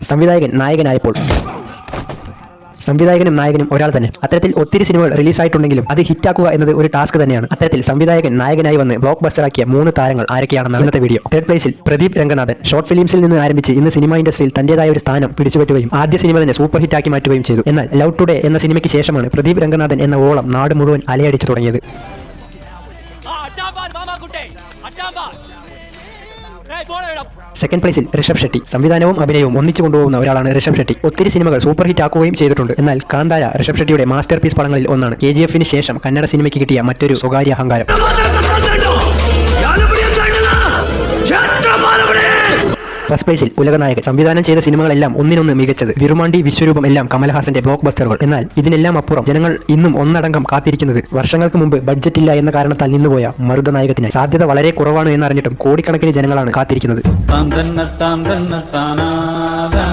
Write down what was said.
സംവിധായകൻ നായകനായപ്പോൾ സംവിധായകനും നായകനും ഒരാൾ തന്നെ. അത്തരത്തിൽ ഒത്തിരി സിനിമകൾ റിലീസായിട്ടുണ്ടെങ്കിലും അത് ഹിറ്റാക്കുക എന്നത് ഒരു ടാസ്ക് തന്നെയാണ്. അത്തരത്തിൽ സംവിധായകൻ നായകനായി വന്ന് ബ്ലോക്ക് ബസ്റ്ററാക്കിയ 3 താരങ്ങൾ ആരൊക്കെയാണെന്ന് ഇന്നത്തെ വീഡിയോ. തേർഡ് പ്ലേസിൽ പ്രദീപ് രംഗനാഥൻ. ഷോർട്ട് ഫിലിംസിൽ നിന്ന് ആരംഭിച്ച് ഇന്ന് സിനിമ ഇൻഡസ്ട്രിയിൽ തന്റേതായ ഒരു സ്ഥാനം പിടിച്ചുപറ്റുകയും ആദ്യ സിനിമ തന്നെ സൂപ്പർ ഹിറ്റാക്കി മാറ്റുകയും ചെയ്തു. എന്നാൽ ലവ് ടുഡേ എന്ന സിനിമയ്ക്ക് ശേഷമാണ് പ്രദീപ് രംഗനാഥൻ എന്ന ഓളം നാട് മുഴുവൻ അലയടിച്ചു തുടങ്ങിയത്. സെക്കൻഡ് പ്ലേസിൽ ഋഷഭ് ഷെട്ടി. സംവിധാനവും അഭിനയവും ഒന്നിച്ചു കൊണ്ടുപോകുന്ന ഒരാളാണ് ഋഷഭ് ഷെട്ടി. ഒത്തിരി സിനിമകൾ സൂപ്പർ ഹിറ്റ് ആക്കുകയും ചെയ്തിട്ടുണ്ട്. എന്നാൽ കാന്താര ഋഷഭ് ഷെട്ടിയുടെ മാസ്റ്റർ പീസ് പടങ്ങളിൽ ഒന്നാണ്. KGF-ന് ശേഷം കന്നഡ സിനിമയ്ക്ക് കിട്ടിയ മറ്റൊരു സ്വകാര്യ അഹങ്കാരം. ഫസ്റ്റ് പ്ലേസിൽ ഉലകനായകൻ. സംവിധാനം ചെയ്ത സിനിമകളെല്ലാം ഒന്നിനൊന്ന് മികച്ചത്. വിരുമാണ്ടി, വിശ്വരൂപം എല്ലാം കമൽഹാസന്റെ ബ്ലോക്ക് ബസ്റ്ററുകൾ. എന്നാൽ ഇതിനെല്ലാം അപ്പുറം ജനങ്ങൾ ഇന്നും ഒന്നടങ്കം കാത്തിരിക്കുന്നത് വർഷങ്ങൾക്ക് മുമ്പ് ബഡ്ജറ്റ് ഇല്ല എന്ന കാരണത്താൽ നിന്നുപോയ മരുതനായകത്തിനായി. സാധ്യത വളരെ കുറവാണ് എന്നറിഞ്ഞിട്ടും കോടിക്കണക്കിന് ജനങ്ങളാണ് കാത്തിരിക്കുന്നത്.